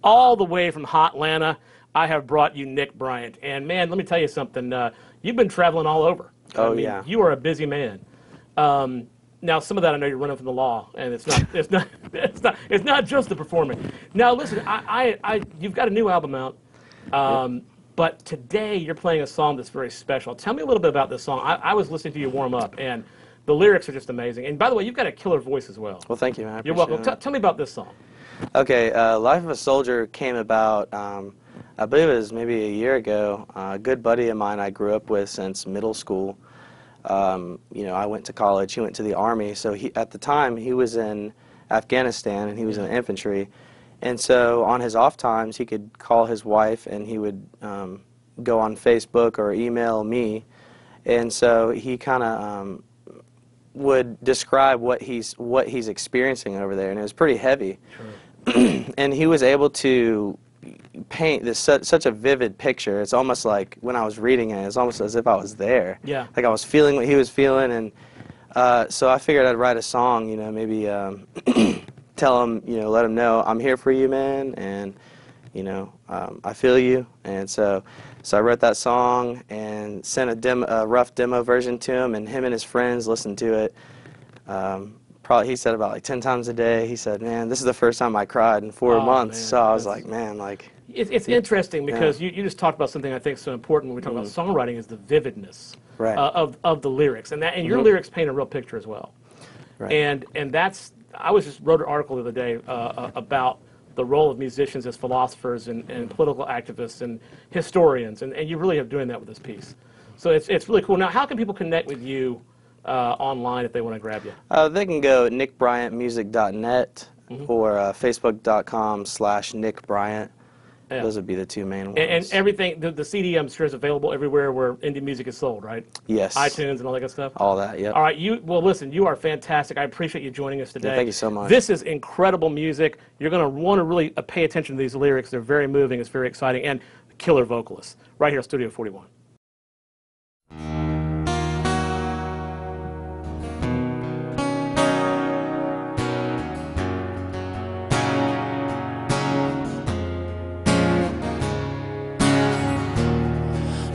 all the way from Hotlanta, I have brought you Nick Bryant. And man, let me tell you something. You've been traveling all over. Oh, I mean, yeah. You are a busy man. Now, some of that I know you're running from the law, and it's not just the performing. Now, listen, you've got a new album out, but today you're playing a song that's very special. Tell me a little bit about this song. I was listening to you warm up, and the lyrics are just amazing. And by the way, you've got a killer voice as well. Well, thank you, man. You're welcome. Tell me about this song. Okay, Life of a Soldier came about, I believe it was maybe a year ago. A good buddy of mine I grew up with since middle school. You know, I went to college, he went to the Army, so at the time he was in Afghanistan and he was in the infantry, and so on his off times he could call his wife and he would go on Facebook or email me, and so he kind of would describe what he's experiencing over there, and it was pretty heavy. Sure. And he was able to paint this such a vivid picture. It's almost like when I was reading it, it's almost as if I was there. Yeah. Like I was feeling what he was feeling, and so I figured I'd write a song. You know, maybe tell him, you know, let him know I'm here for you, man, and you know, I feel you. And so I wrote that song and sent a rough demo version to him, and his friends listened to it. Probably, he said about like 10 times a day. He said, man, this is the first time I cried in 4 months. Man, so I was like, man, like. It's interesting because you just talked about something I think is so important when we talk about songwriting is the vividness of the lyrics. And your lyrics paint a real picture as well. Right. And that's, I wrote an article the other day about the role of musicians as philosophers and political activists and historians. And you really have doing that with this piece. So it's really cool. Now, how can people connect with you online if they want to grab you? They can go nickbryantmusic.net or facebook.com/nickbryant. Yeah. Those would be the two main ones. And everything, the CD I'm sure is available everywhere where indie music is sold, right? Yes. iTunes and all that good stuff? All that, yeah. All right, well listen, you are fantastic. I appreciate you joining us today. Yeah, thank you so much. This is incredible music. You're going to want to really pay attention to these lyrics. They're very moving, it's very exciting, and killer vocalists. Right here at Studio 41.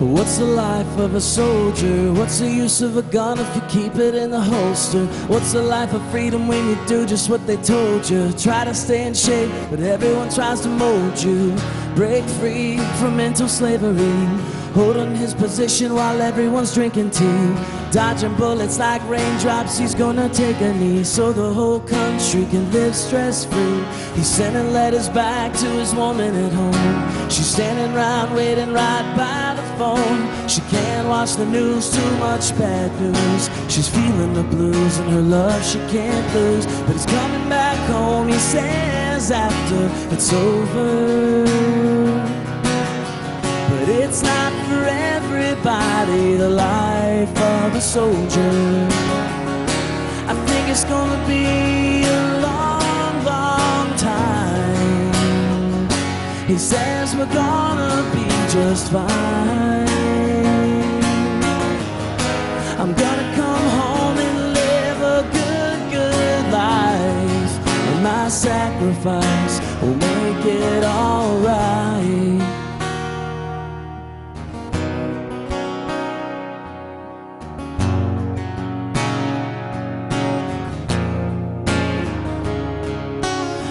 What's the life of a soldier? What's the use of a gun if you keep it in the holster? What's the life of freedom when you do just what they told you? Try to stay in shape, but everyone tries to mold you. Break free from mental slavery, holding his position while everyone's drinking tea. Dodging bullets like raindrops, he's gonna take a knee so the whole country can live stress-free. He's sending letters back to his woman at home. She's standing around waiting right by the phone. She can't watch the news, too much bad news. She's feeling the blues and her love she can't lose. But he's coming back home, he says, after it's over. But it's not for everybody, the life of a soldier. I think it's gonna be a long, long time. He says we're gonna be just fine. I'm gonna come home and live a good, good life. And my sacrifice will make it alright.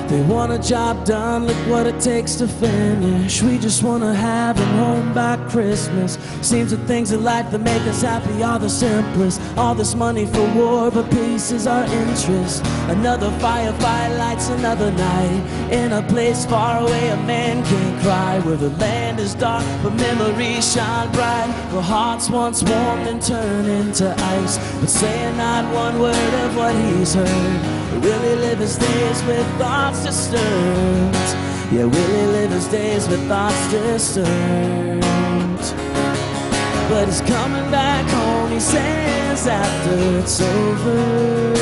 They want a job done, look what it takes to finish. We just want to have them home by Christmas. Seems the things in life that make us happy are the simplest. All this money for war, but peace is our interest. Another firefight lights another night. In a place far away a man can't cry, where the land is dark but memories shine bright. Where hearts once warm and turn into ice, but saying not one word of what he's heard. Will he live his days with thoughts disturbed? Yeah, will he live his days with thoughts disturbed? But he's coming back home, he says, after it's over.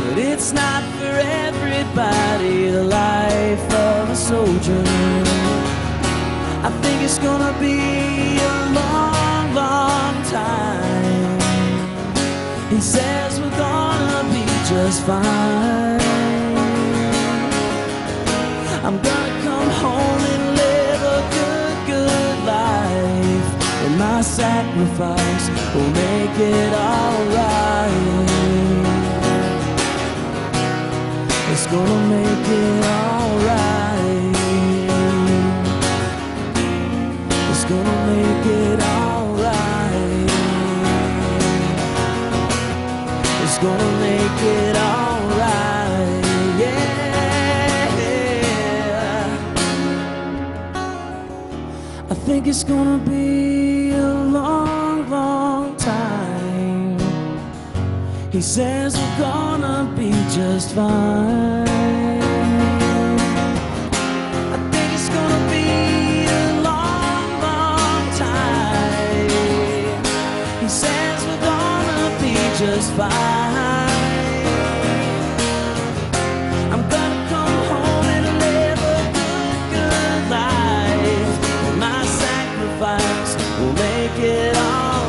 But it's not for everybody, the life of a soldier. I think it's gonna be a long, long time. He says we're gonna be just fine. I'm gonna come home and live a good, good life. And my sacrifice will make it alright. It's gonna make it alright. It's gonna make it alright. It's gonna make it alright. Yeah. I think it's gonna be a long, long time. He says we're gonna be just fine. I think it's gonna be a long, long time. He says we're gonna be just fine. I'm gonna come home and live a good, good life. And my sacrifice will make it all